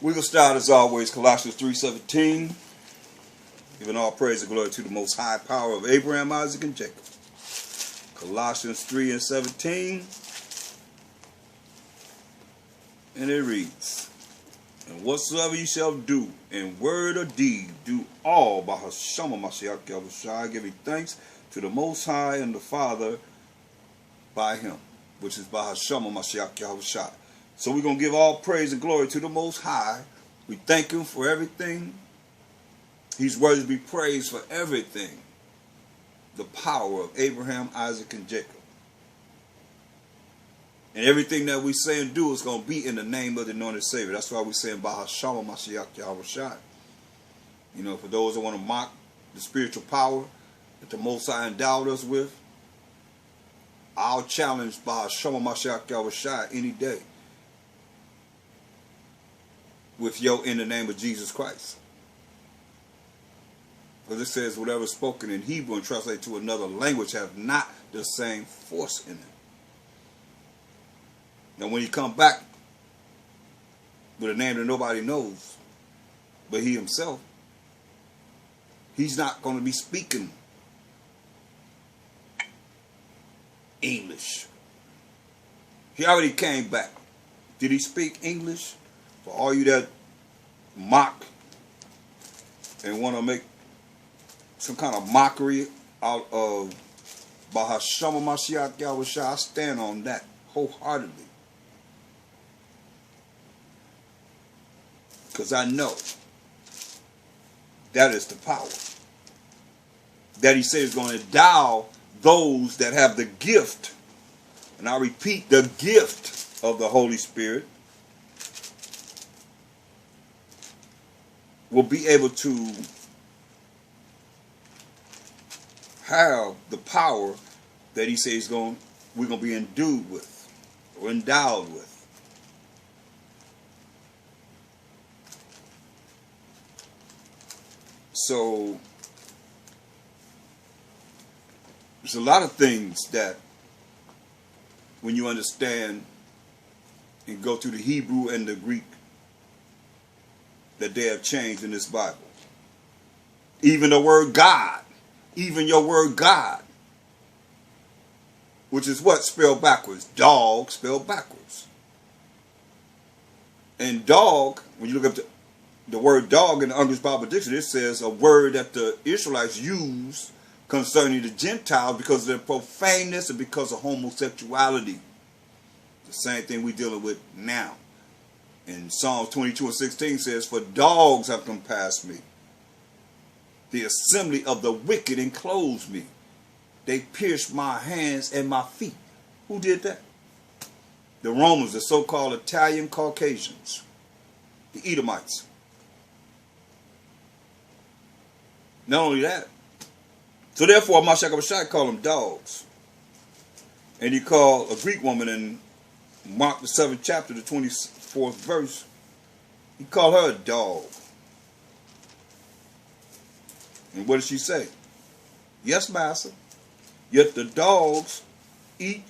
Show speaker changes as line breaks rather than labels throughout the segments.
We're going to start as always, Colossians 3:17, giving all praise and glory to the most high power of Abraham, Isaac, and Jacob. Colossians 3:17, and it reads, "And whatsoever ye shall do in word or deed, do all by Hashem Mashiach Yahushua, giving thanks to the Most High and the Father by Him," which is by Hashem Mashiach Yahushua. So we're going to give all praise and glory to the Most High. We thank Him for everything. He's worthy to be praised for everything. The power of Abraham, Isaac, and Jacob. And everything that we say and do is going to be in the name of the anointed Savior. That's why we're saying by Hashem Mashiach Yahushua. You know, for those that want to mock the spiritual power that the Most High endowed us with, I'll challenge by Hashem Mashiach Yahushua any day with in the name of Jesus Christ. Because it says whatever is spoken in Hebrew and translated to another language have not the same force in it. Now when you come back with a name that nobody knows but He Himself, He's not going to be speaking English. He already came back. Did He speak English? For all you that mock and want to make some kind of mockery out of Bahashama Mashiach Yahushua, I stand on that wholeheartedly. Because I know that is the power that He says is going to endow those that have the gift, and I repeat, the gift of the Holy Spirit, will be able to have the power that He says we're going to be endued with or endowed with. So there's a lot of things that when you understand and go through the Hebrew and the Greek that they have changed in this Bible. Even the word God. Even your word God. Which is what? Spelled backwards. Dog spelled backwards. And dog, when you look up the word dog in the English Bible Dictionary, it says a word that the Israelites used concerning the Gentiles because of their profaneness and because of homosexuality. The same thing we're dealing with now. And Psalms 22:16 says, "For dogs have compassed me. The assembly of the wicked enclosed me. They pierced my hands and my feet." Who did that? The Romans, the so-called Italian Caucasians, the Edomites. Not only that, so therefore Mashiach Abishai called them dogs. And he called a Greek woman in Mark the 7th chapter, the 24th verse, he called her a dog. And what did she say? "Yes, master, yet the dogs eat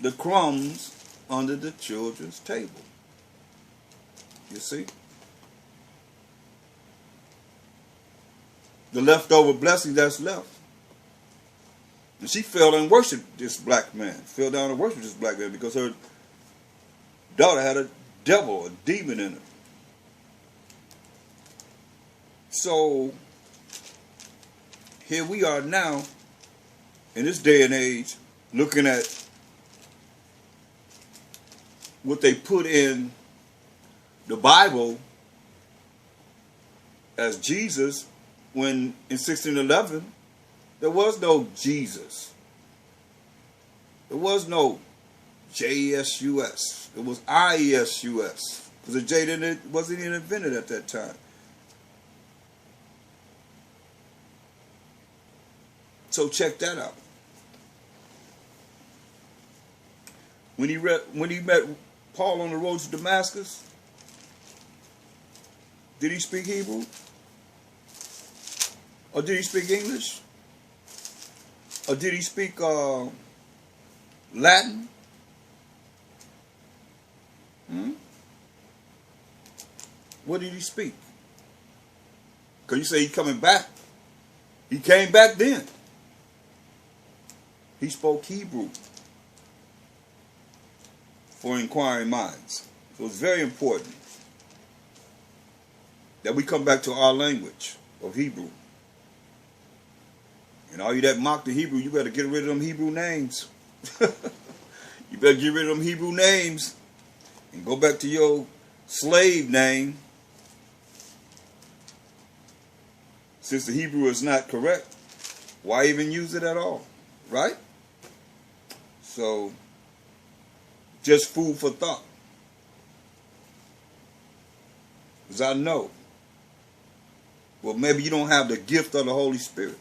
the crumbs under the children's table." You see? The leftover blessing that's left. And she fell and worshiped this black man. Fell down and worshiped this black man because her daughter had a devil, a demon in her. So here we are now in this day and age looking at what they put in the Bible as Jesus, when in 1611 there was no Jesus. There was no J-E-S-U-S. It was I-E-S-U-S. Because the J wasn't even invented at that time. So check that out. When he met Paul on the road to Damascus, did he speak Hebrew? Or did he speak English? Or did he speak Latin? What did he speak? Because you say he's coming back. He came back then. He spoke Hebrew for inquiring minds. So it's very important that we come back to our language of Hebrew. And all you that mock the Hebrew, you better get rid of them Hebrew names. You better get rid of them Hebrew names and go back to your slave name. Since the Hebrew is not correct, why even use it at all? Right? So, just food for thought. Because I know, well, maybe you don't have the gift of the Holy Spirit.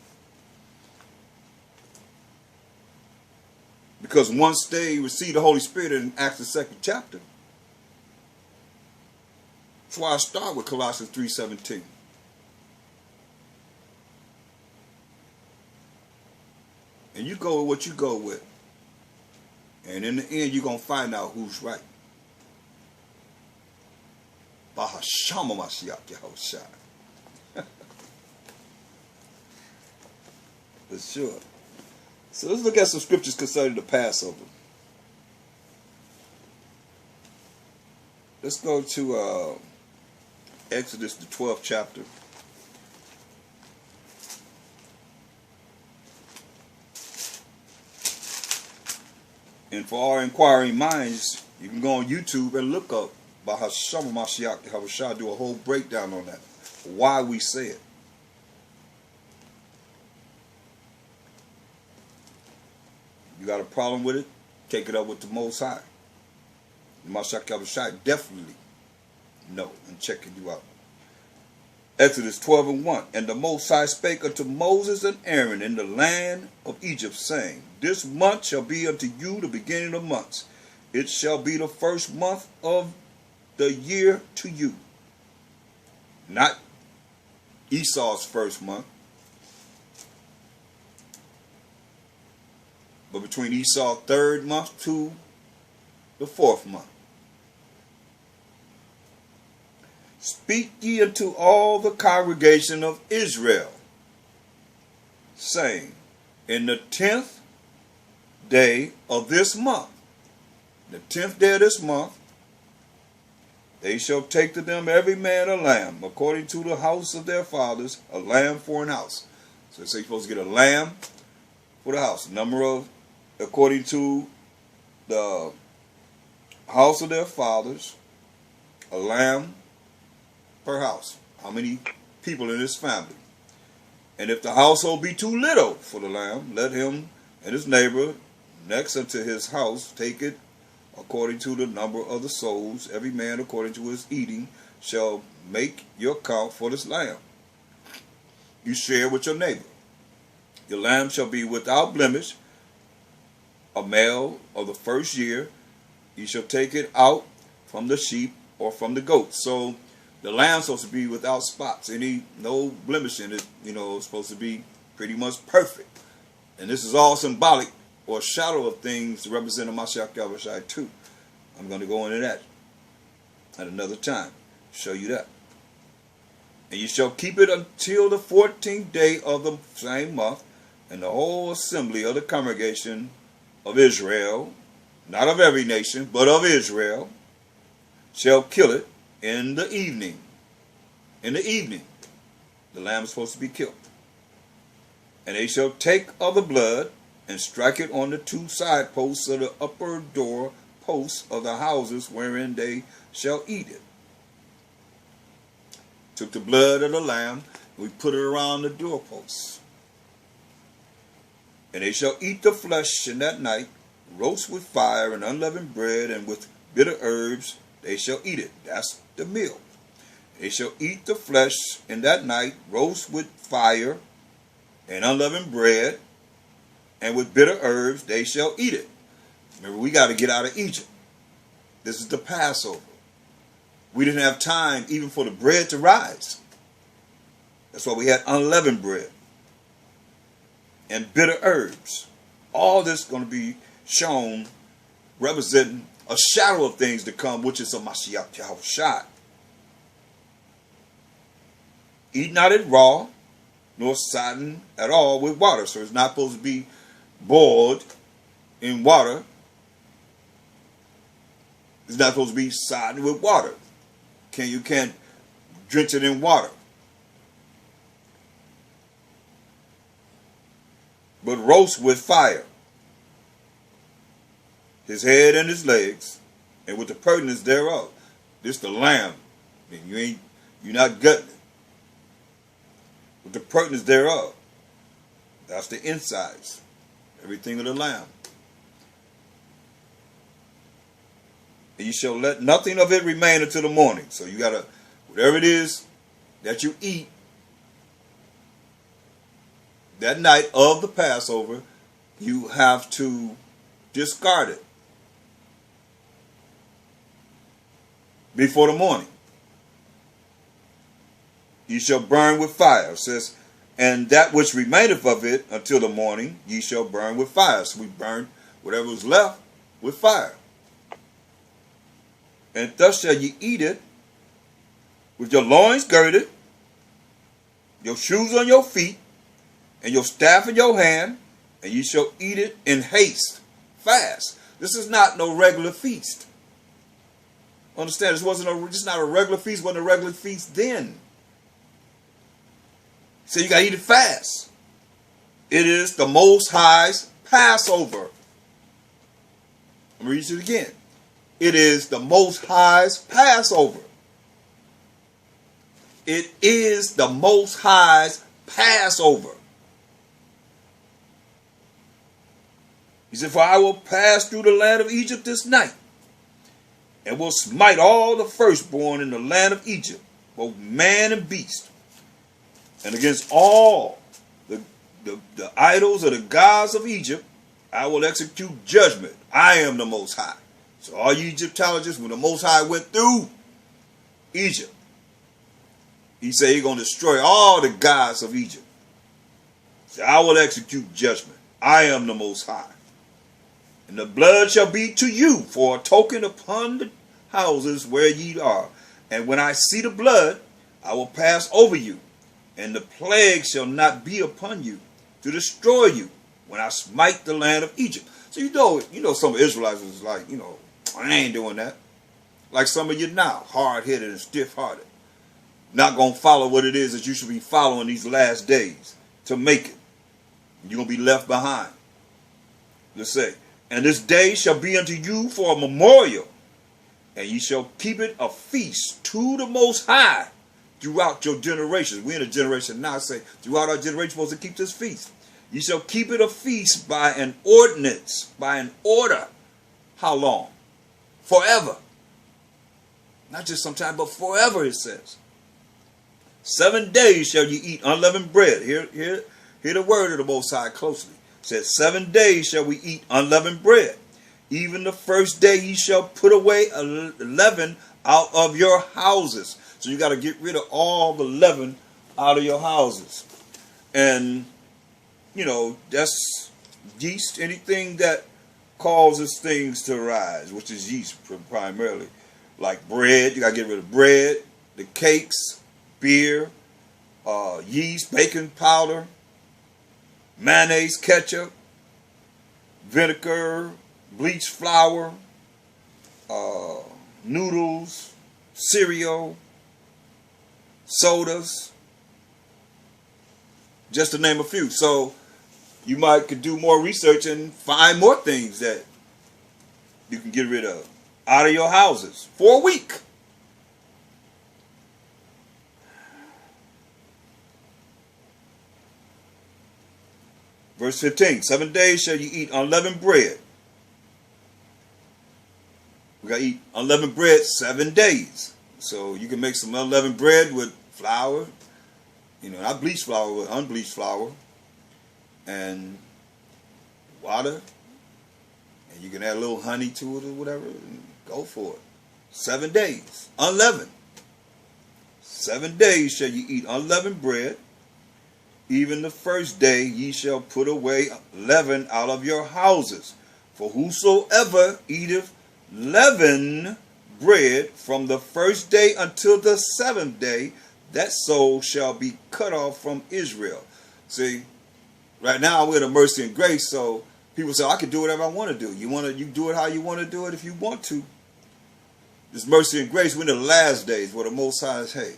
Because once they receive the Holy Spirit in Acts the 2nd chapter, that's why I start with Colossians 3:17. And you go with what you go with. And in the end, you're going to find out who's right. Bahashama Mashiach Yahushua. For sure. So let's look at some scriptures concerning the Passover. Let's go to Exodus, the 12th chapter. And for our inquiring minds, you can go on YouTube and look up Bahashama Mashiach Yahushua, do a whole breakdown on that. Why we say it. You got a problem with it? Take it up with the Most High. Mashiach Yahushua definitely know and checking you out. Exodus 12:1. And the Most High spake unto Moses and Aaron in the land of Egypt, saying, This month shall be unto you the beginning of months. It shall be the first month of the year to you. Not Esau's first month, but between Esau's 3rd month to the 4th month. Speak ye unto all the congregation of Israel, saying, In the 10th day of this month, the 10th day of this month, they shall take to them every man a lamb, according to the house of their fathers, a lamb for an house. So they say you're supposed to get a lamb for the house. Number of, according to the house of their fathers, a lamb per house. How many people in his family? And if the household be too little for the lamb, let him and his neighbor next unto his house take it according to the number of the souls. Every man according to his eating shall make your count for this lamb. You share with your neighbor. Your lamb shall be without blemish, a male of the first year. You shall take it out from the sheep or from the goats. So the lamb's supposed to be without spots, no blemish in it. It's supposed to be pretty much perfect. And this is all symbolic or shadow of things to represent the Mashiach Yahushua too. I'm going to go into that at another time. Show you that. And you shall keep it until the 14th day of the same month, and the whole assembly of the congregation of Israel, not of every nation, but of Israel, shall kill it in the evening. In the evening, the lamb is supposed to be killed. And they shall take of the blood and strike it on the 2 side posts of the upper door posts of the houses wherein they shall eat it. Took the blood of the lamb, we put it around the doorposts. And they shall eat the flesh in that night, roast with fire and unleavened bread, and with bitter herbs they shall eat it. That's the meal. They shall eat the flesh in that night, roast with fire and unleavened bread, and with bitter herbs they shall eat it. Remember, we got to get out of Egypt. This is the Passover. We didn't have time even for the bread to rise. That's why we had unleavened bread and bitter herbs. All this is going to be shown, representing a shadow of things to come, which is a Mashiach Yahushua. Eat not it raw, nor sodden at all with water. So it's not supposed to be boiled in water. It's not supposed to be sodden with water. You can't drench it in water. But roast with fire his head and his legs, and with the purtenance thereof. This the lamb. And you're not gutting it. With the purtenance thereof. That's the insides. Everything of the lamb. And you shall let nothing of it remain until the morning. So you gotta, whatever it is that you eat that night of the Passover, you have to discard it before the morning. Ye shall burn with fire. It says, and that which remaineth of it until the morning, ye shall burn with fire. So we burn whatever was left with fire. And thus shall ye eat it with your loins girded, your shoes on your feet, and your staff in your hand, and ye shall eat it in haste, fast. This is not no regular feast. Understand, this not a regular feast, wasn't a regular feast then. So you got to eat it fast. It is the Most High's Passover. I'm going to read it again. It is the Most High's Passover. It is the Most High's Passover. He said, for I will pass through the land of Egypt this night, and will smite all the firstborn in the land of Egypt, both man and beast. And against all the idols of the gods of Egypt, I will execute judgment. I am the Most High. So all you Egyptologists, when the Most High went through Egypt, he said he's going to destroy all the gods of Egypt. So I will execute judgment. I am the Most High. And the blood shall be to you for a token upon the houses where ye are. And when I see the blood, I will pass over you. And the plague shall not be upon you to destroy you when I smite the land of Egypt. So you know some Israelites was like, I ain't doing that. Like some of you now, hard-headed and stiff-hearted. Not going to follow what it is that you should be following these last days to make it. You're going to be left behind. Let's say, and this day shall be unto you for a memorial, and ye shall keep it a feast to the Most High throughout your generations. We're in a generation now, say, throughout our generation, supposed to keep this feast. You shall keep it a feast by an ordinance, by an order. How long? Forever. Not just sometime, but forever, it says. 7 days shall you eat unleavened bread. Hear the word of the Most High closely. It says, 7 days shall we eat unleavened bread. Even the first day ye shall put away leaven out of your houses. So you got to get rid of all the leaven out of your houses. And, that's yeast, anything that causes things to rise, which is yeast primarily. Like bread, you got to get rid of bread, the cakes, beer, yeast, baking powder, mayonnaise, ketchup, vinegar, bleached flour, noodles, cereal, sodas, just to name a few. So you could do more research and find more things that you can get rid of out of your houses for a week. Verse 15, 7 days shall you eat unleavened bread. We got to eat unleavened bread 7 days. So you can make some unleavened bread with flour, not bleached flour, with unbleached flour, and water. And you can add a little honey to it or whatever, and go for it. 7 days, unleavened. 7 days shall you eat unleavened bread. Even the first day ye shall put away leaven out of your houses. For whosoever eateth leavened bread from the first day until the 7th day, that soul shall be cut off from Israel. See, right now we're in a mercy and grace, so people say, I can do whatever I want to do. You do it how you want to do it if you want to. This mercy and grace, we're in the last days where the Most High is, hey,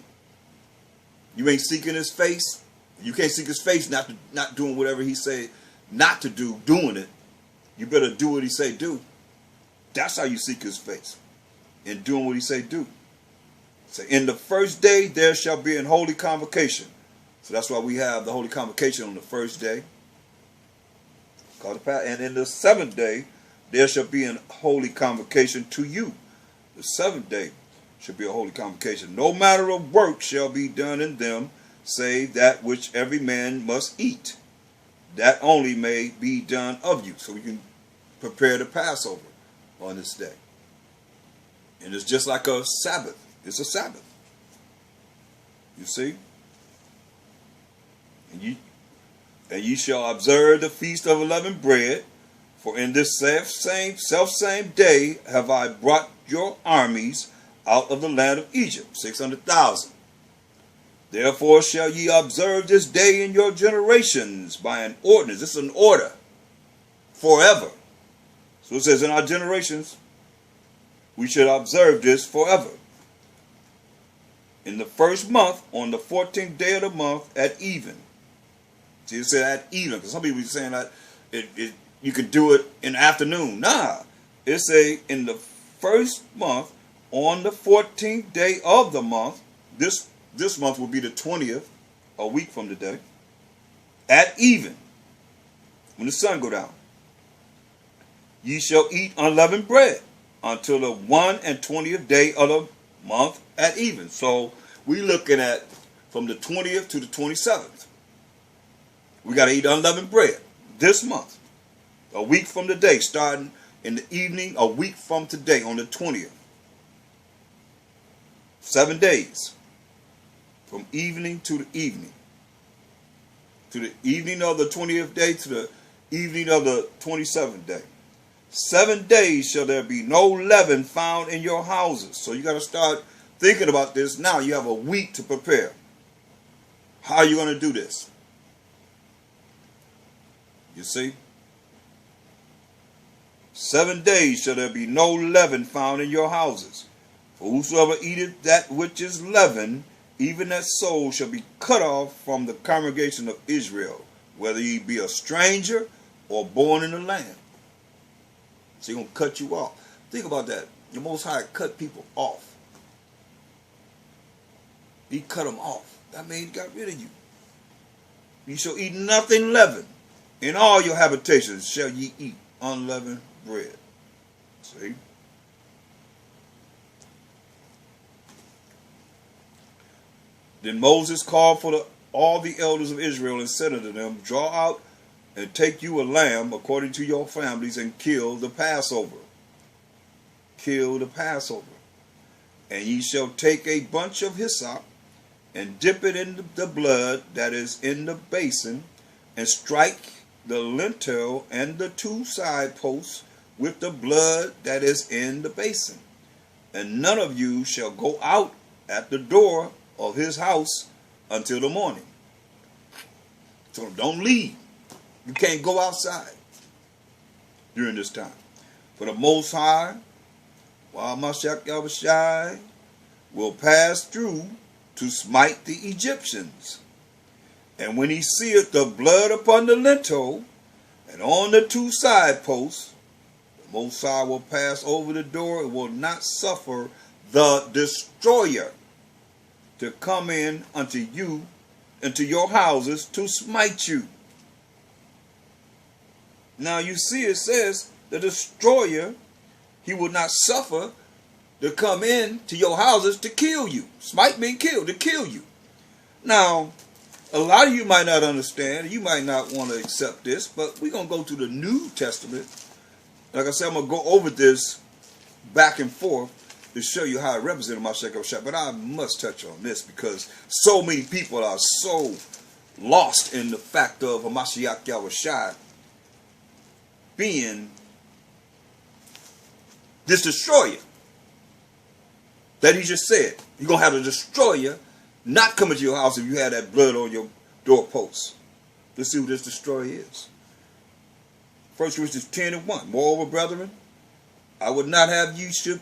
you ain't seeking his face. You can't seek his face not doing whatever he say not to do, doing it. You better do what he say do. That's how you seek his face. In doing what he say do. So in the first day there shall be an holy convocation. So that's why we have the holy convocation on the first day. And in the seventh day there shall be an holy convocation to you. The seventh day shall be a holy convocation. No matter of work shall be done in them, save that which every man must eat. That only may be done of you. So we can prepare the Passover on this day. And it's just like a Sabbath. It's a Sabbath. You see? And ye shall observe the feast of unleavened bread, for in this self-same day have I brought your armies out of the land of Egypt, 600,000. Therefore shall ye observe this day in your generations by an ordinance. This is an order forever. So it says in our generations, we should observe this forever. In the first month, on the 14th day of the month, at even. See, it said at even, because some people are saying that you could do it in the afternoon. Nah, it say in the first month, on the 14th day of the month, this month will be the 20th, a week from today, at even, when the sun go down. Ye shall eat unleavened bread until the 21st day of the month at even. So we looking at from the 20th to the 27th. We got to eat unleavened bread this month, a week from today, starting in the evening, a week from today on the 20th. 7 days from evening to the evening. To the evening of the 20th day to the evening of the 27th day. 7 days shall there be no leaven found in your houses. So you got to start thinking about this now. You have a week to prepare. How are you going to do this? You see? 7 days shall there be no leaven found in your houses. For whosoever eateth that which is leavened, even that soul shall be cut off from the congregation of Israel, whether he be a stranger or born in the land. So he's going to cut you off. Think about that. The Most High cut people off. He cut them off. That means he got rid of you. You shall eat nothing leavened. In all your habitations shall ye eat unleavened bread. See? Then Moses called for all the elders of Israel and said unto them, draw out and take you a lamb according to your families and kill the Passover. Kill the Passover. And ye shall take a bunch of hyssop and dip it in the blood that is in the basin, and strike the lintel and the 2 side posts with the blood that is in the basin. And none of you shall go out at the door of his house until the morning. So don't leave. You can't go outside during this time. For the Most High, while Mashiach Yahushai will pass through to smite the Egyptians. And when he seeth the blood upon the lintel and on the 2 side posts, the Most High will pass over the door and will not suffer the destroyer to come in unto you, into your houses, to smite you. Now you see it says the destroyer, he will not suffer to come in to your houses to kill you. Smite means kill, to kill you. Now, a lot of you might not understand, you might not want to accept this, but we're going to go to the New Testament. Like I said, I'm going to go over this back and forth to show you how it represented Mashiach Yahushua. But I must touch on this because so many people are so lost in the fact of Mashiach Yahushua being this destroyer that he just said. You're going to have a destroyer not come into your house if you had that blood on your doorpost. Let's see who this destroyer is. 1 Corinthians 10:1. Moreover, brethren, I would not have you should,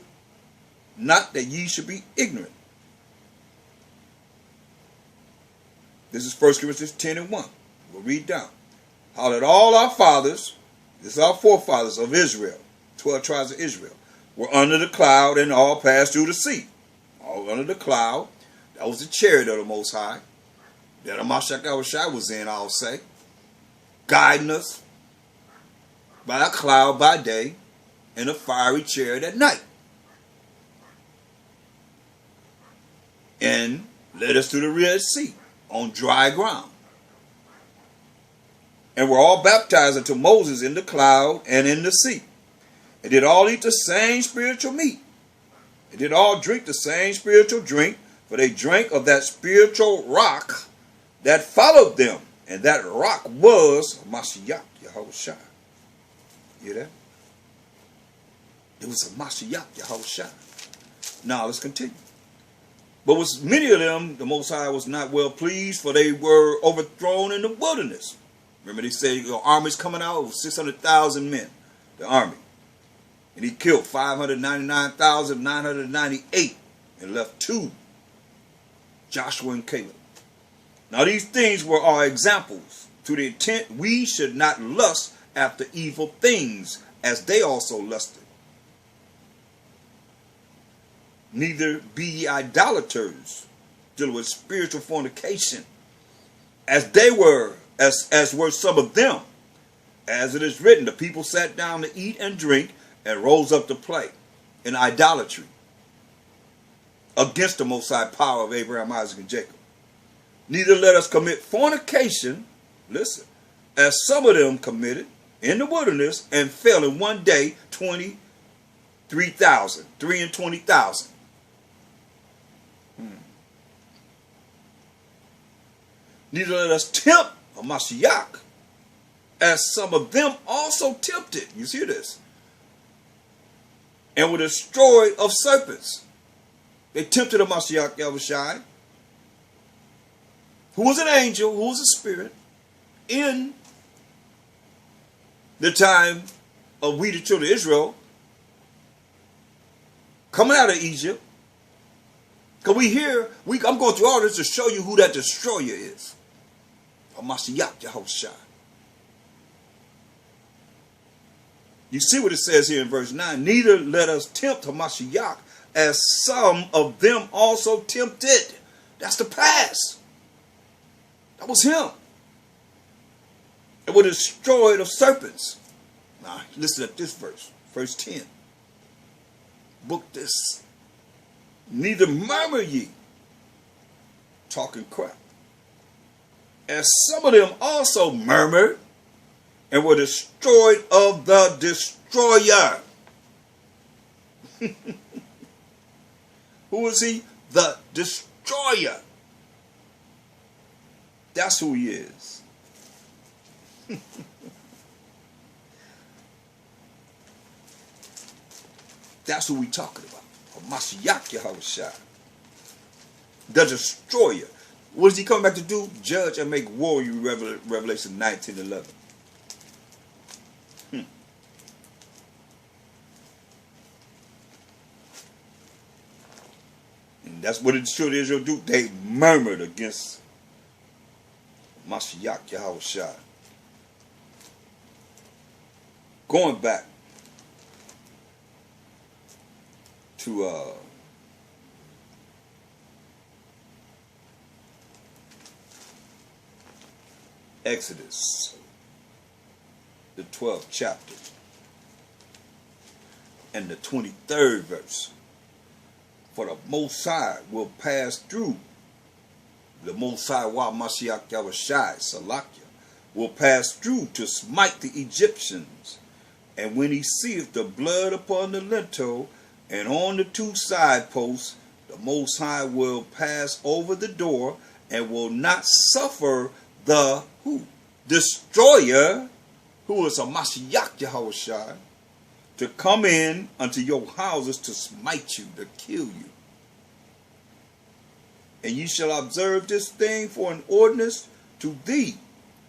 not that ye should be ignorant. This is 1 Corinthians 10:1. We'll read down. How that all our fathers, this is our forefathers of Israel, 12 tribes of Israel, were under the cloud and all passed through the sea. All under the cloud. That was the chariot of the Most High. That Mashiach was in, I'll say. Guiding us by a cloud by day and a fiery chariot at night. And led us through the Red Sea on dry ground. And were all baptized unto Moses in the cloud and in the sea. And did all eat the same spiritual meat. And did all drink the same spiritual drink. For they drank of that spiritual rock that followed them. And that rock was Mashiach Yahushua. You hear that? It was a Mashiach Yahushua. Now let's continue. But with many of them, the Most High was not well pleased, for they were overthrown in the wilderness. Remember they said, your army's coming out with 600,000 men, the army. And he killed 599,998 and left 2, Joshua and Caleb. Now these things were our examples, to the intent we should not lust after evil things, as they also lusted. Neither be ye idolaters, dealing with spiritual fornication, as they were, as were some of them. As it is written, the people sat down to eat and drink, and rose up to play in idolatry against the Most High power of Abraham, Isaac, and Jacob. Neither let us commit fornication, listen, as some of them committed in the wilderness, and fell in one day 23,000, 23,000. Neither let us tempt a Mashiach, as some of them also tempted. You see this? And were destroyed of serpents. They tempted a Mashiach Yahushua, who was an angel, who was a spirit, in the time of we the children of Israel, coming out of Egypt. Because I'm going through all this to show you who that destroyer is. A Mashiach Yahushua. You see what it says here in verse 9. Neither let us tempt Hamashiach, as some of them also tempted. That's the past. That was him. And were destroyed of serpents. Now, listen to this verse. Verse 10. Book this. Neither murmur ye. Talking crap. As some of them also murmured, and were destroyed of the destroyer. Who is he? The destroyer. That's who he is. That's who we talking about. Mashiach Yahushua. The destroyer. What is he coming back to do? Judge and make war, you Revelation 19:11. And that's what the children of Israel do. They murmured against Mashiach Yahushua. Going back to Exodus, the 12th chapter, and the 23rd verse. For the Most High will pass through. The Most High, Wa Mashiach Yahushua, Salakia, will pass through to smite the Egyptians. And when he seeth the blood upon the lintel and on the 2 side posts, the Most High will pass over the door and will not suffer the who? Destroyer, who is a Mashiach Yahushua, to come in unto your houses to smite you, to kill you. And ye shall observe this thing for an ordinance to thee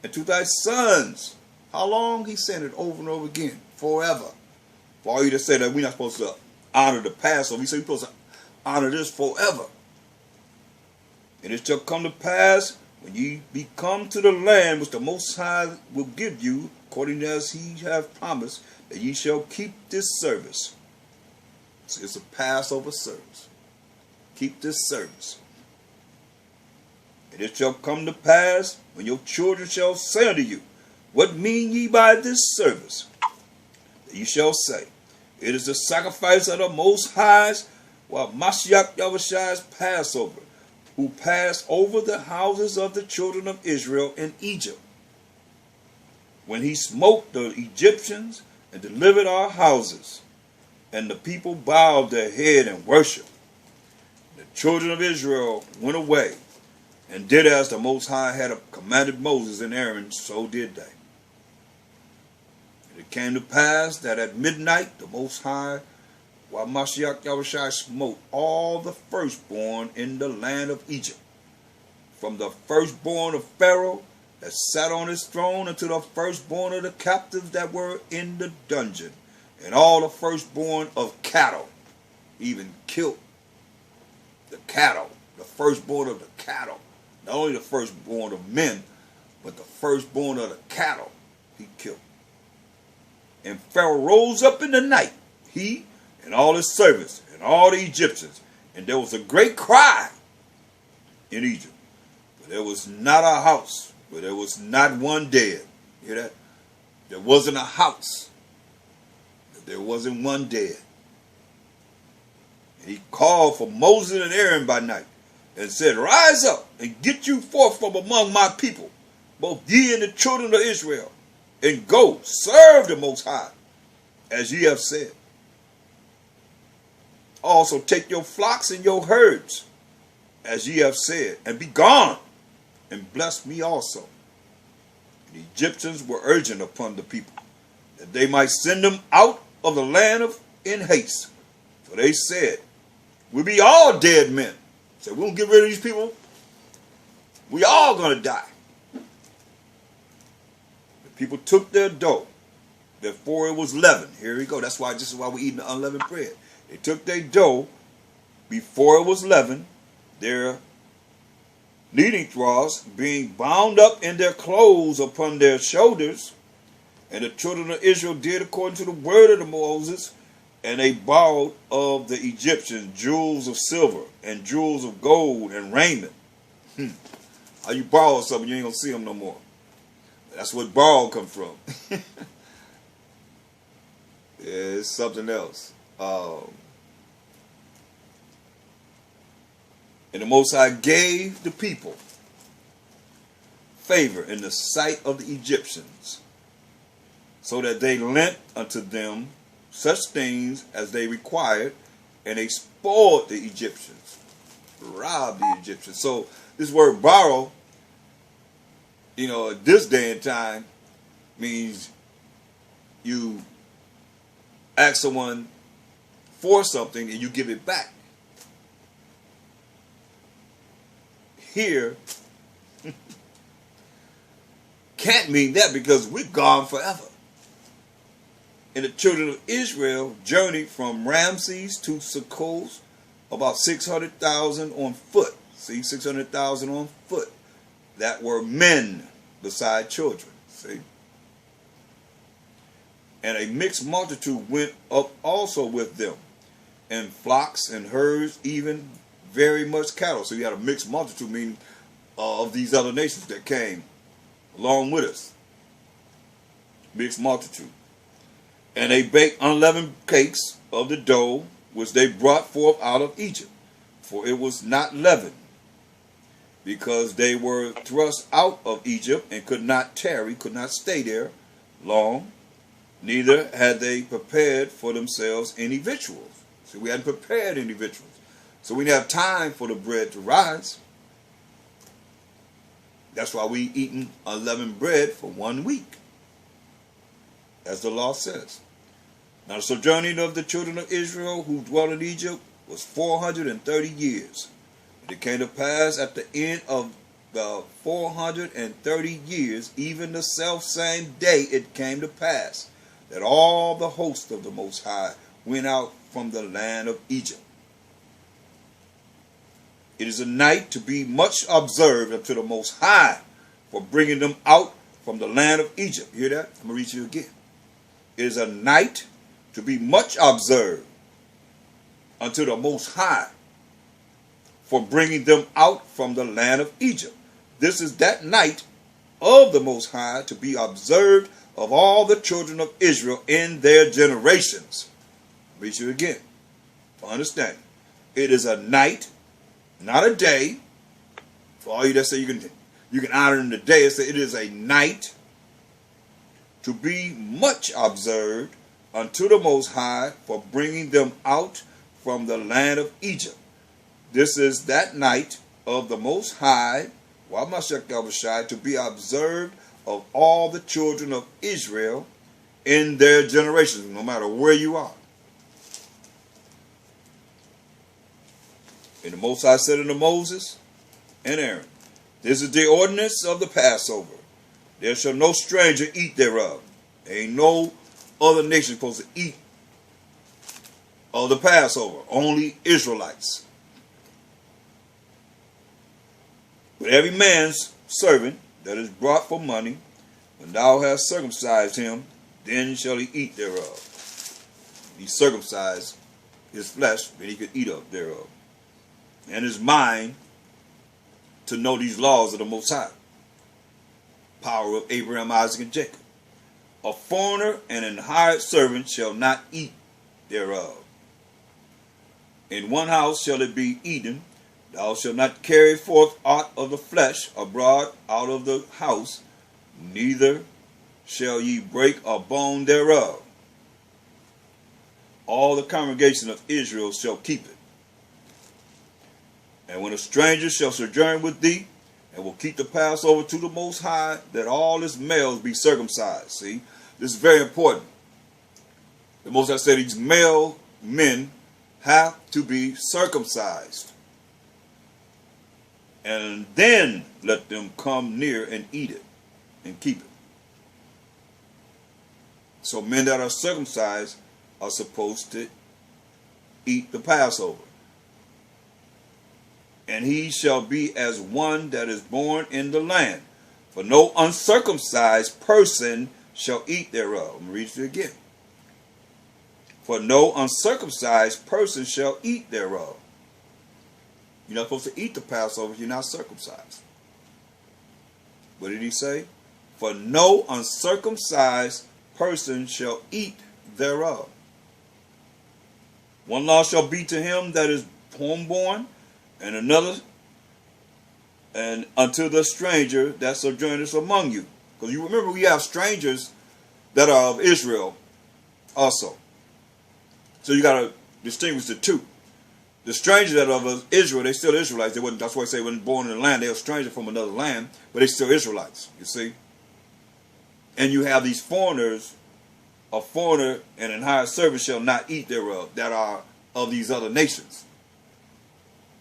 and to thy sons. How long? He said it over and over again. Forever. For all you to say that we're not supposed to honor the Passover, he said we're supposed to honor this forever. And it shall come to pass when ye be come to the land which the Most High will give you, according as he hath promised, that ye shall keep this service. So it's a Passover service. Keep this service. And it shall come to pass when your children shall say unto you, what mean ye by this service? That ye shall say, it is the sacrifice of the Most High's, while Mashiach Yahushua's Passover, who passed over the houses of the children of Israel in Egypt, when he smote the Egyptians and delivered our houses. And the people bowed their head and worshiped. The children of Israel went away and did as the Most High had commanded Moses and Aaron, so did they. And it came to pass that at midnight the Most High, while Mashiach Yahushua smote all the firstborn in the land of Egypt, from the firstborn of Pharaoh that sat on his throne unto the firstborn of the captives that were in the dungeon, and all the firstborn of cattle, even killed the cattle, the firstborn of the cattle. Not only the firstborn of men, but the firstborn of the cattle he killed. And Pharaoh rose up in the night, he and all his servants and all the Egyptians, and there was a great cry in Egypt. But there was not a house, but there was not one dead. You hear that? There wasn't a house, but there wasn't one dead. And he called for Moses and Aaron by night, and said, rise up and get you forth from among my people, both ye and the children of Israel, and go serve the Most High, as ye have said. Also take your flocks and your herds, as ye have said, and be gone, and bless me also. And the Egyptians were urgent upon the people, that they might send them out of the land in haste. For they said, we be all dead men. So we won't get rid of these people. We all going to die. The people took their dough before it was leavened. Here we go. This is why we're eating the unleavened bread. They took their dough before it was leavened, their kneading troughs being bound up in their clothes upon their shoulders. And the children of Israel did according to the word of the Moses. And they borrowed of the Egyptians jewels of silver and jewels of gold and raiment. How you borrow something, you ain't going to see them no more. That's what borrow come from. Yeah, it's something else. And the Most High gave the people favor in the sight of the Egyptians, so that they lent unto them such things as they required, and they spoiled the Egyptians, robbed the Egyptians. So this word borrow, at this day and time, means you ask someone for something and you give it back. Here, can't mean that, because we're gone forever. And the children of Israel journeyed from Ramses to Succoth, about 600,000 on foot. See, 600,000 on foot. That were men beside children. See? And a mixed multitude went up also with them, and flocks and herds, even very much cattle. So you had a mixed multitude, meaning of these other nations that came along with us. Mixed multitude. And they baked unleavened cakes of the dough which they brought forth out of Egypt, for it was not leavened, because they were thrust out of Egypt and could not tarry, could not stay there long, neither had they prepared for themselves any victuals. So we hadn't prepared any victuals. So we didn't have time for the bread to rise. That's why we eating unleavened bread for 1 week, as the law says. Now the sojourning of the children of Israel who dwelt in Egypt was 430 years. And it came to pass at the end of the 430 years, even the selfsame day it came to pass, that all the host of the Most High went out from the land of Egypt. It is a night to be much observed unto the Most High for bringing them out from the land of Egypt. You hear that? I'm going to read you again. It is a night to be much observed unto the Most High for bringing them out from the land of Egypt. This is that night of the Most High to be observed of all the children of Israel in their generations. Read you again for understanding. It is a night, not a day. For all you that say you can honor in the day, it is a night to be much observed unto the Most High for bringing them out from the land of Egypt. This is that night of the Most High, to be observed of all the children of Israel in their generations, no matter where you are. And the Most High said unto Moses and Aaron, this is the ordinance of the Passover. There shall no stranger eat thereof. There ain't no other nation supposed to eat of the Passover. Only Israelites. But every man's servant that is brought for money, when thou hast circumcised him, then shall he eat thereof. He circumcised his flesh, then he could eat of thereof. And his mind to know these laws of the Most High. Power of Abraham, Isaac, and Jacob. A foreigner and an hired servant shall not eat thereof. In one house shall it be eaten. Thou shalt not carry forth aught of the flesh abroad out of the house, neither shall ye break a bone thereof. All the congregation of Israel shall keep it. And when a stranger shall sojourn with thee, and will keep the Passover to the Most High, that all his males be circumcised. See, this is very important. The Most High said these male men have to be circumcised. And then let them come near and eat it and keep it. So men that are circumcised are supposed to eat the Passover. And he shall be as one that is born in the land. For no uncircumcised person shall eat thereof. I'm going to read it again. For no uncircumcised person shall eat thereof. You're not supposed to eat the Passover if you're not circumcised. What did he say? For no uncircumcised person shall eat thereof. One law shall be to him that is homeborn, and another and unto the stranger that sojourneth among you. Because you remember we have strangers that are of Israel also. So you got to distinguish the two. The strangers that are of Israel, they still Israelites. They wasn't, that's why I say they weren't born in the land. They were strangers from another land, but they still Israelites, you see. And you have these foreigners, a foreigner and an hired servant shall not eat thereof, that are of these other nations.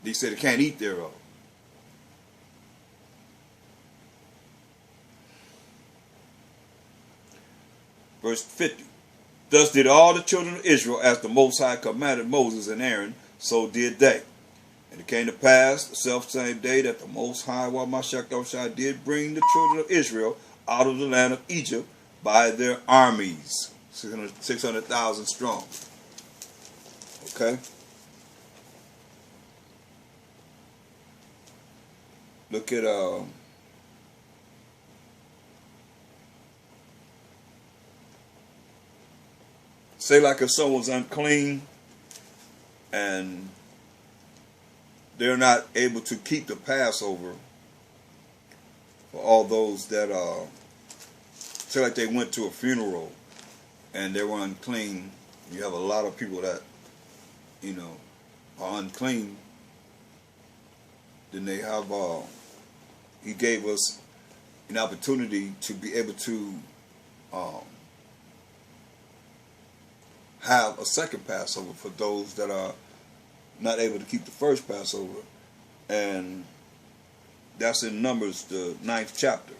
They said they can't eat thereof. Verse 50. Thus did all the children of Israel as the Most High commanded Moses and Aaron, so did they. And it came to pass the selfsame day that the Most High, did bring the children of Israel out of the land of Egypt by their armies, 600,000 strong. Okay? Look at say like if someone's unclean and they're not able to keep the Passover, for all those that say like they went to a funeral and they were unclean. You have a lot of people that, you know, are unclean. Then they have he gave us an opportunity to be able to have a second Passover for those that are not able to keep the first Passover. And that's in Numbers, the 9th chapter.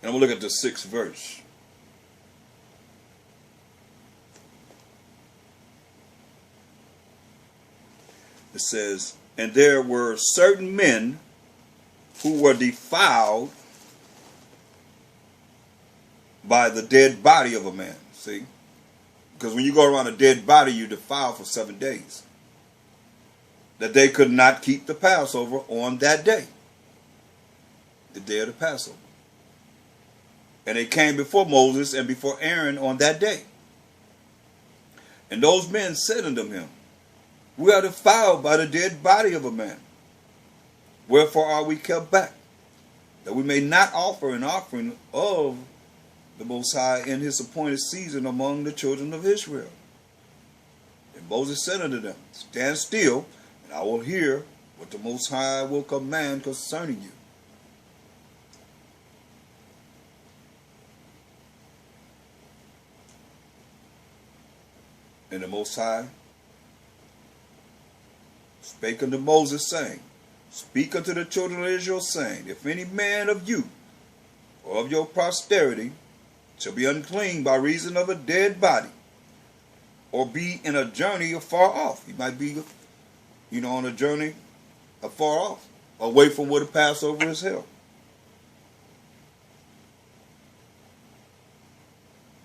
And we'll look at the 6th verse. It says, and there were certain men who were defiled by the dead body of a man. See? Because when you go around a dead body, you defile for 7 days. That they could not keep the Passover on that day. The day of the Passover. And they came before Moses and before Aaron on that day. And those men said unto him, we are defiled by the dead body of a man. Wherefore are we kept back? That we may not offer an offering of the Most High in his appointed season among the children of Israel. And Moses said unto them, stand still, and I will hear what the Most High will command concerning you. And the Most High spake unto Moses, saying, speak unto the children of Israel, saying, if any man of you or of your posterity shall be unclean by reason of a dead body, or be in a journey afar off. He might be, on a journey afar off, away from where the Passover is held.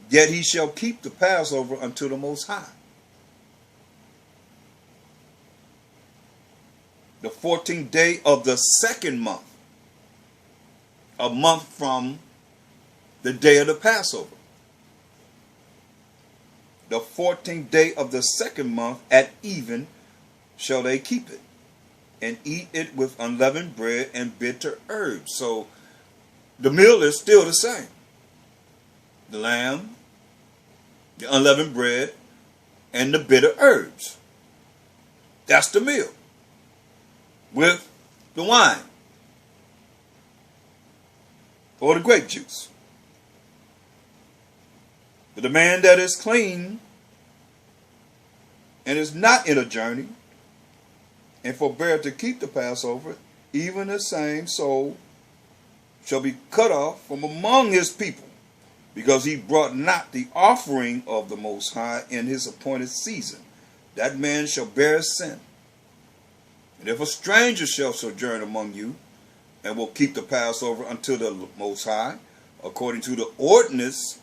Yet he shall keep the Passover unto the Most High. The 14th day of the 2nd month, a month from the day of the Passover. The 14th day of the 2nd month at even shall they keep it, and eat it with unleavened bread and bitter herbs. So the meal is still the same. The lamb, the unleavened bread, and the bitter herbs. That's the meal. With the wine or the grape juice. But the man that is clean and is not in a journey and forbear to keep the Passover, even the same soul shall be cut off from among his people, because he brought not the offering of the Most High in his appointed season. That man shall bear his sin. And if a stranger shall sojourn among you, and will keep the Passover unto the Most High, according to the ordinance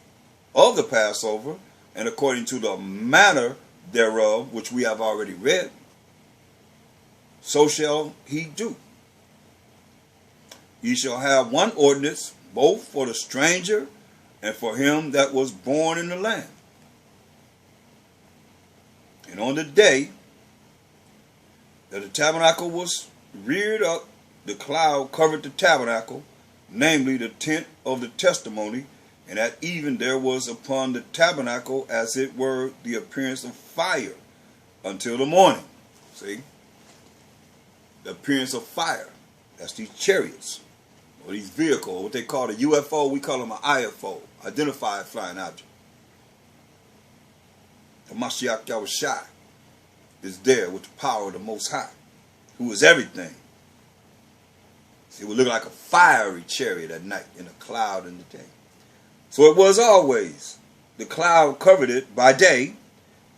of the Passover, and according to the manner thereof, which we have already read, so shall he do. Ye shall have one ordinance, both for the stranger and for him that was born in the land. And on the day that the tabernacle was reared up, the cloud covered the tabernacle, namely the tent of the testimony, and at even there was upon the tabernacle as it were the appearance of fire until the morning. See? The appearance of fire. That's these chariots, or these vehicles, what they call a UFO, we call them an IFO, identified flying object. The Mashiach Yahushua is there with the power of the Most High, who is everything. See, it would look like a fiery chariot at night in a cloud in the day. So it was always. The cloud covered it by day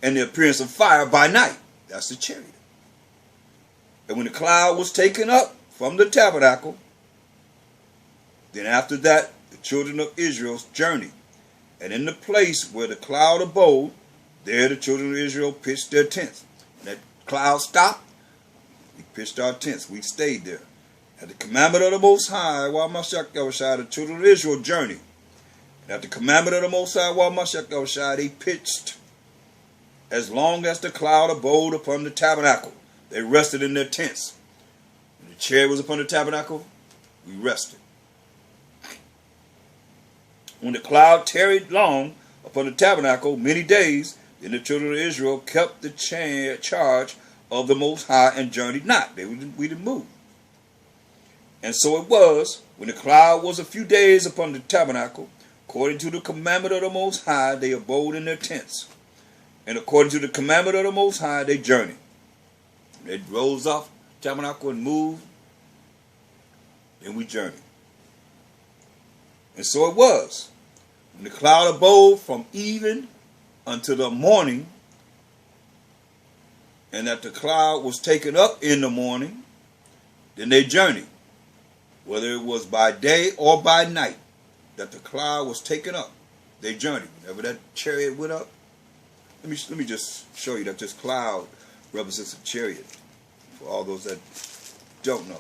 and the appearance of fire by night. That's the chariot. And when the cloud was taken up from the tabernacle, then after that the children of Israel's journeyed. And in the place where the cloud abode, there the children of Israel pitched their tents. When that cloud stopped, we pitched our tents. We stayed there. At the commandment of the Most High, while Mashiach Yahushua, the children of Israel journeyed. And at the commandment of the Most High, while Mashiach Yahushua, they pitched. As long as the cloud abode upon the tabernacle, they rested in their tents. When the chariot was upon the tabernacle, we rested. When the cloud tarried long upon the tabernacle, many days, then the children of Israel kept the charge of the Most High and journeyed not. We didn't move. And so it was, when the cloud was a few days upon the tabernacle, according to the commandment of the Most High, they abode in their tents. And according to the commandment of the Most High, they journeyed. They rose off tabernacle and moved. Then we journeyed. And so it was. When the cloud abode from even until the morning, and that the cloud was taken up in the morning, then they journeyed. Whether it was by day or by night, that the cloud was taken up, they journeyed. Whenever that chariot went up, let me just show you that this cloud represents a chariot for all those that don't know.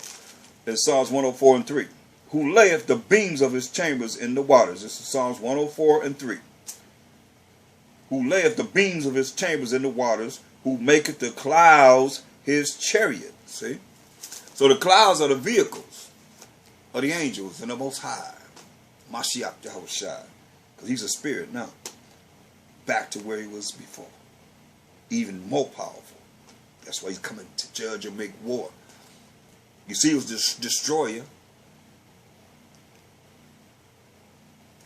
In Psalms 104 and 3, who layeth the beams of his chambers in the waters. This is Psalms 104 and 3. Who layeth the beams of his chambers in the waters, who maketh the clouds his chariot. See? So the clouds are the vehicles of the angels and the Most High. Mashiach Yahushua. Because he's a spirit now. Back to where he was before. Even more powerful. That's why he's coming to judge and make war. You see, he was this destroyer.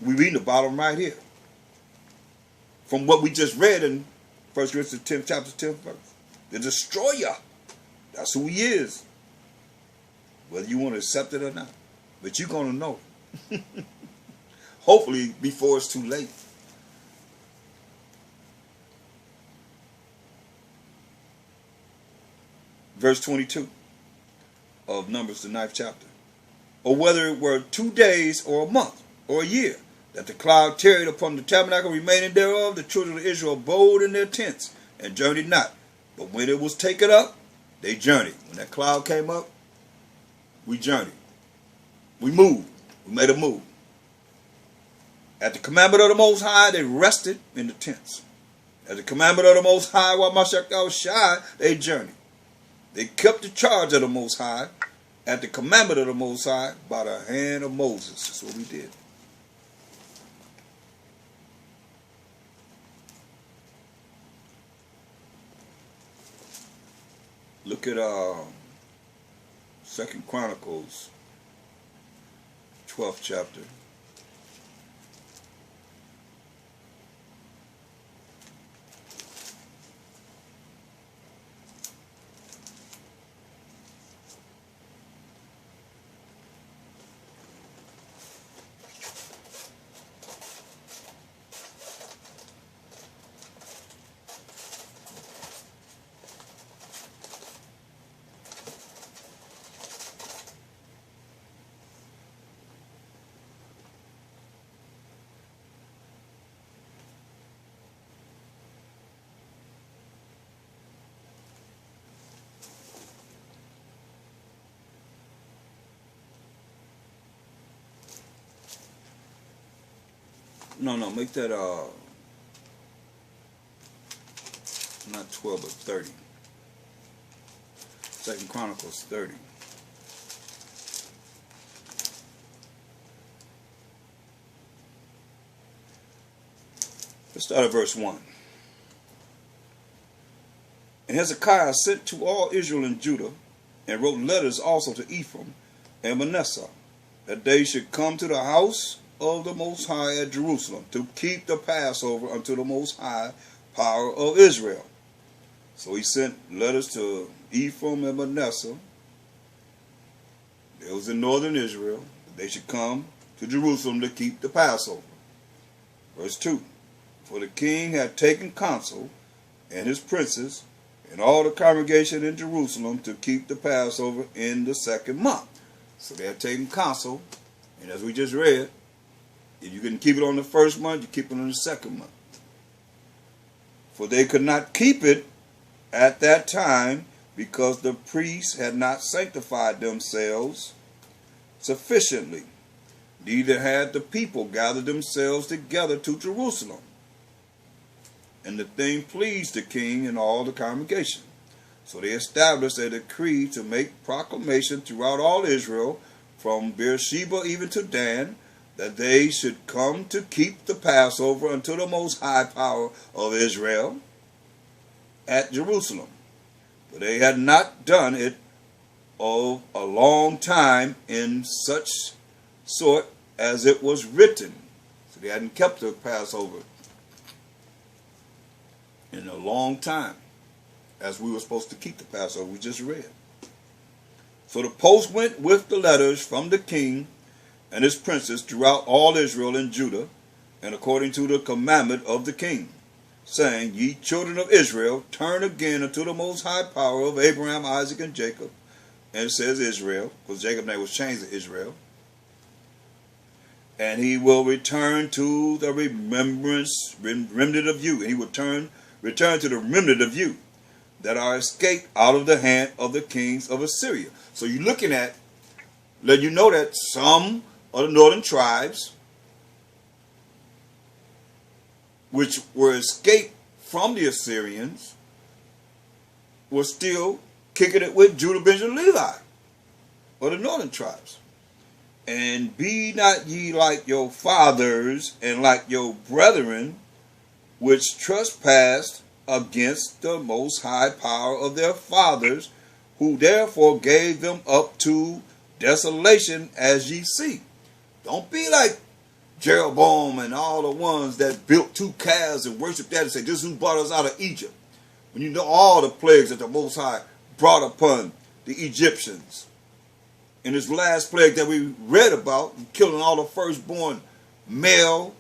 We read the bottom right here. From what we just read in 1 Corinthians 10, chapter 10 verse. The destroyer. That's who he is. Whether you want to accept it or not. But you're going to know. Hopefully before it's too late. Verse 22 of Numbers, the 9th chapter. Or whether it were 2 days or a month or a year, that the cloud tarried upon the tabernacle remaining thereof, the children of Israel abode in their tents and journeyed not. But when it was taken up, they journeyed. When that cloud came up, we journeyed. We moved. We made a move. At the commandment of the Most High, they rested in the tents. At the commandment of the Most High, while Mashiach Yahushua, they journeyed. They kept the charge of the Most High at the commandment of the Most High by the hand of Moses. That's what we did. Look at 2 Chronicles, 12th chapter. No, make that not 12 but 30. 2 Chronicles 30. Let's start at verse 1. And Hezekiah sent to all Israel and Judah, and wrote letters also to Ephraim and Manasseh, that they should come to the house of the Most High at Jerusalem, to keep the Passover unto the Most High power of Israel. So he sent letters to Ephraim and Manasseh. It was in northern Israel. They should come to Jerusalem to keep the Passover. Verse 2. For the king had taken counsel, and his princes, and all the congregation in Jerusalem, to keep the Passover in the 2nd month. So they had taken counsel, and as we just read, if you couldn't keep it on the 1st month, you keep it on the 2nd month. For they could not keep it at that time, because the priests had not sanctified themselves sufficiently, neither had the people gathered themselves together to Jerusalem. And the thing pleased the king and all the congregation. So they established a decree to make proclamation throughout all Israel, from Beersheba even to Dan, that they should come to keep the Passover unto the Most High power of Israel at Jerusalem. But they had not done it of a long time in such sort as it was written. So they hadn't kept the Passover in in a long time, as we were supposed to keep the Passover we just read. So the post went with the letters from the king and his princes throughout all Israel and Judah, and according to the commandment of the king, saying, Ye children of Israel, turn again unto the most high power of Abraham, Isaac, and Jacob. And it says Israel, because Jacob's name was changed to Israel. And he will return to the remnant of you. And he will return to the remnant of you that are escaped out of the hand of the kings of Assyria. So you're looking at, let you know that some of the northern tribes, which were escaped from the Assyrians, were still kicking it with Judah, Benjamin, Levi, or the northern tribes. And be not ye like your fathers and like your brethren, which trespassed against the most high power of their fathers, who therefore gave them up to desolation, as ye see. Don't be like Jeroboam and all the ones that built 2 calves and worshiped that and say, this is who brought us out of Egypt. When you know all the plagues that the Most High brought upon the Egyptians. In this last plague that we read about, killing all the firstborn male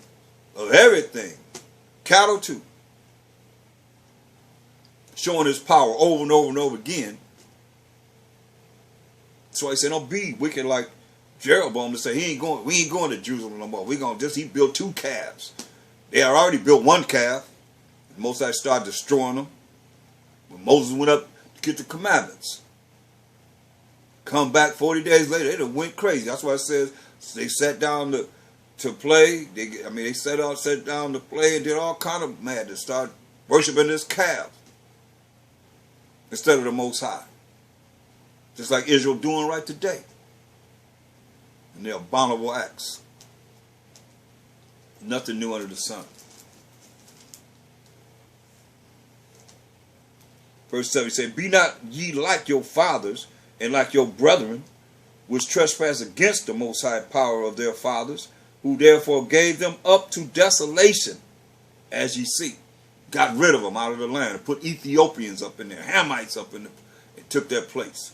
of everything, cattle too. Showing his power over and over and over again. So I said, don't be wicked like Jeroboam to say we ain't going to Jerusalem no more. He built 2 calves. They had already built 1 calf. Moses started destroying them. When Moses went up to get the commandments, come back 40 days later, they done went crazy. That's why it says they sat down to play. They sat down to play and did all kind of madness. Started worshiping this calf instead of the Most High. Just like Israel doing right today. And their abominable acts. Nothing new under the sun. Verse 7 says, Be not ye like your fathers and like your brethren, which trespass against the most high power of their fathers, who therefore gave them up to desolation, as ye see. Got rid of them out of the land and put Ethiopians up in there, Hamites up in there, and took their place.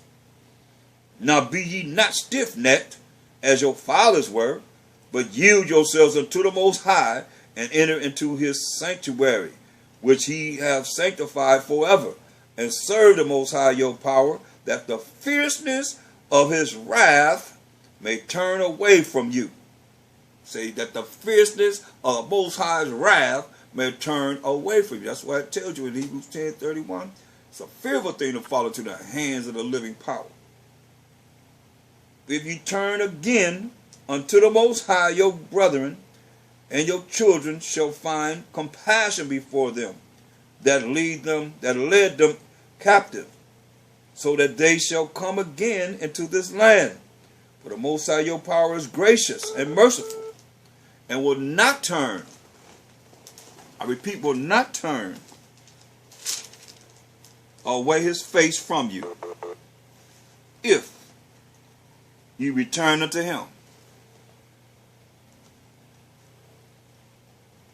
Now be ye not stiff-necked, as your fathers were, but yield yourselves unto the Most High, and enter into his sanctuary, which he hath sanctified forever, and serve the Most High your power, that the fierceness of his wrath may turn away from you. Say that the fierceness of the Most High's wrath may turn away from you. That's why it tells you in Hebrews 10:31. It's a fearful thing to fall into the hands of the living power. If ye turn again unto the Most High your brethren, and your children shall find compassion before them that led them captive, so that they shall come again into this land. For the Most High your power is gracious and merciful, and will not turn, I repeat, will not turn away his face from you, if you return unto him.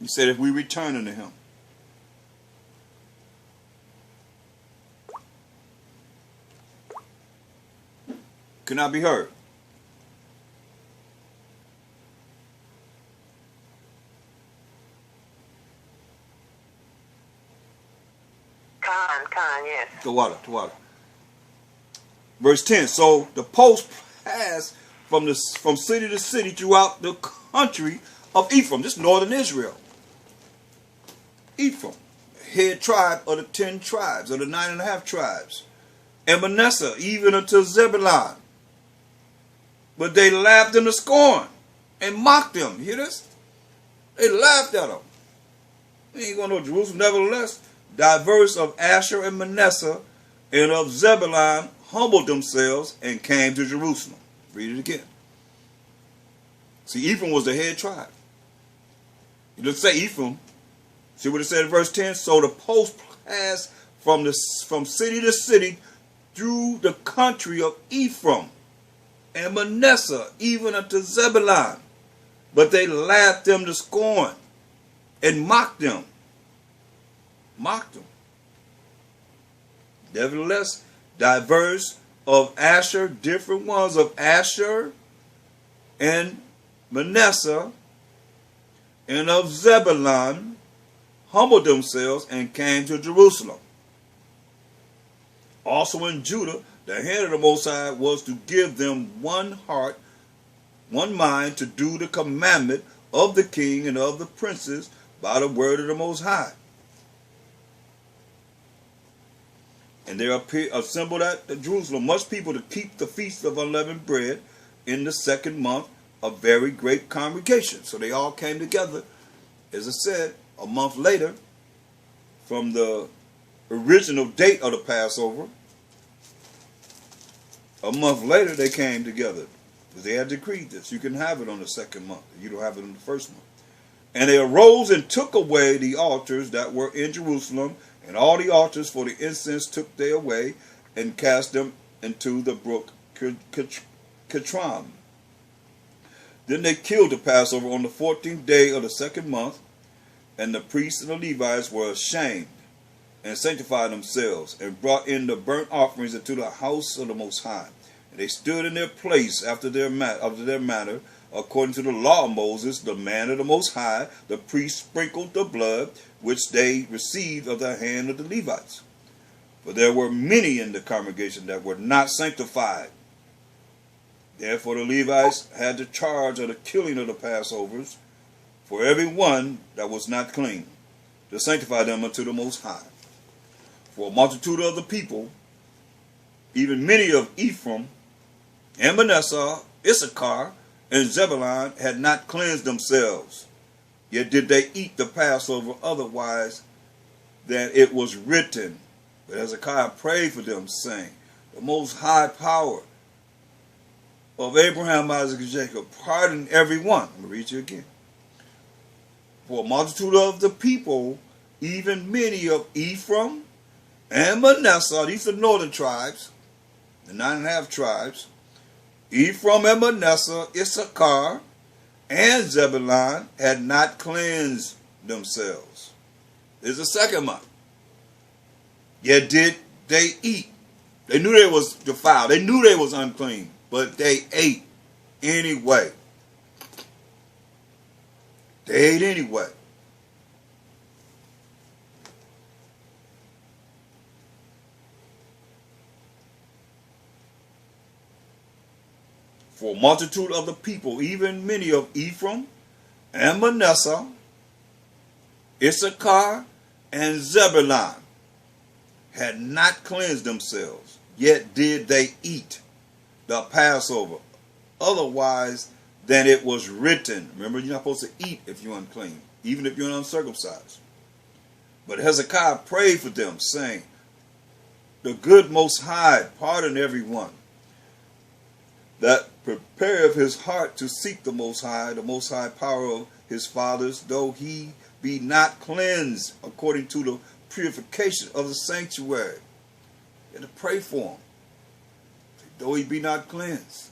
He said, if we return unto him. Cannot be heard.
Yes.
To water. Verse 10. So the post passed from city to city throughout the country of Ephraim. This is northern Israel. Ephraim, head tribe of the 10 tribes, of the 9.5 tribes. And Manasseh, even unto Zebulun. But they laughed him to scorn and mocked him. You hear this? They laughed at him. They ain't going to Jerusalem. Nevertheless, diverse of Asher and Manasseh and of Zebulun humbled themselves and came to Jerusalem. Read it again. See, Ephraim was the head tribe. It doesn't say Ephraim. See what it said in verse 10? So the post passed from city to city through the country of Ephraim and Manasseh, even unto Zebulun. But they laughed them to scorn and mocked them. mocked them. Nevertheless, diverse of Asher, different ones of Asher and Manasseh and of Zebulun humbled themselves and came to Jerusalem. Also in Judah, the hand of the Most High was to give them one heart, one mind to do the commandment of the king and of the princes by the word of the Most High. And there assembled at Jerusalem much people to keep the feast of unleavened bread in the second month, a very great congregation. So they all came together, as I said, a month later from the original date of the Passover. A month later they came together because they had decreed this. You can have it on the second month. You don't have it on the first month. And they arose and took away the altars that were in Jerusalem, and all the altars for the incense took they away and cast them into the brook Kitron. Then they killed the Passover on the 14th day of the second month, and the priests and the Levites were ashamed and sanctified themselves and brought in the burnt offerings into the house of the Most High. And they stood in their place after their manner, according to the law of Moses, the man of the Most High. The priests sprinkled the blood which they received of the hand of the Levites. For there were many in the congregation that were not sanctified. Therefore the Levites had the charge of the killing of the Passovers for every one that was not clean, to sanctify them unto the Most High. For a multitude of the people, even many of Ephraim and Manasseh, Issachar, and Zebulun had not cleansed themselves, yet did they eat the Passover otherwise than it was written. But Hezekiah prayed for them, saying, the Most High power of Abraham, Isaac, and Jacob, pardon every one. I'm going to read you again. For a multitude of the people, even many of Ephraim and Manasseh, these are northern tribes, the 9.5 tribes, Ephraim and Manasseh, Issachar, and Zebulun had not cleansed themselves. This is the second month. Yet did they eat. They knew they was defiled. They knew they was unclean, but they ate anyway. They ate anyway. For a multitude of the people, even many of Ephraim and Manasseh, Issachar, and Zebulun, had not cleansed themselves, yet did they eat the Passover otherwise than it was written. Remember, you're not supposed to eat if you're unclean, even if you're uncircumcised. But Hezekiah prayed for them, saying, the good Most High pardon every one that prepareth his heart to seek the Most High power of his fathers, though he be not cleansed according to the purification of the sanctuary. You have to pray for him, though he be not cleansed.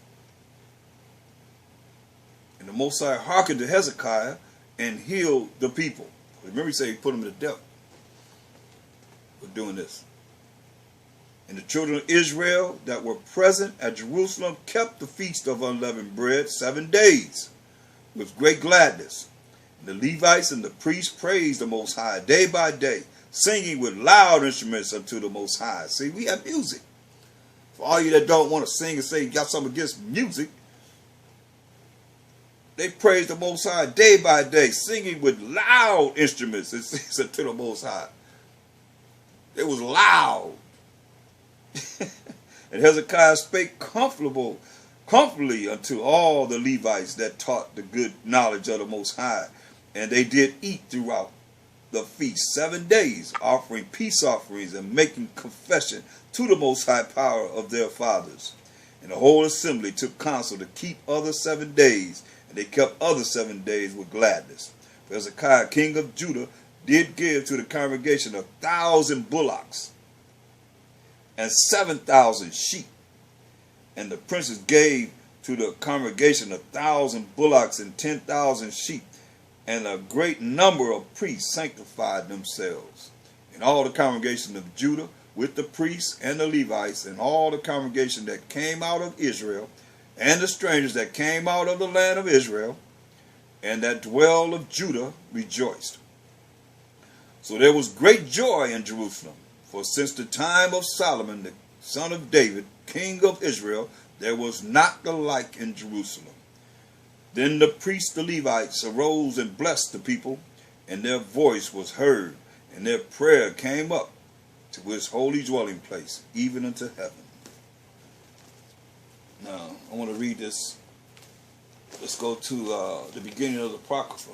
And the Most High hearkened to Hezekiah and healed the people. Remember, he said he put them to death for doing this. And the children of Israel that were present at Jerusalem kept the feast of unleavened bread 7 days with great gladness. And the Levites and the priests praised the Most High day by day, singing with loud instruments unto the Most High. See, we have music. For all you that don't want to sing and say you got something against music, they praised the Most High day by day, singing with loud instruments. It says unto the Most High. It was loud. And Hezekiah spake comfortably unto all the Levites that taught the good knowledge of the Most High. And they did eat throughout the feast 7 days, offering peace offerings and making confession to the Most High power of their fathers. And the whole assembly took counsel to keep other 7 days, and they kept other 7 days with gladness. For Hezekiah, king of Judah, did give to the congregation 1,000 bullocks and 7,000 sheep. And the princes gave to the congregation 1,000 bullocks and 10,000 sheep. And a great number of priests sanctified themselves. And all the congregation of Judah, with the priests and the Levites, and all the congregation that came out of Israel, and the strangers that came out of the land of Israel, and that dwell of Judah, rejoiced. So there was great joy in Jerusalem, for since the time of Solomon, the son of David, king of Israel, there was not the like in Jerusalem. Then the priests, the Levites, arose and blessed the people, and their voice was heard, and their prayer came up to his holy dwelling place, even unto heaven. Now, I want to read this. Let's go to the beginning of the Apocrypha.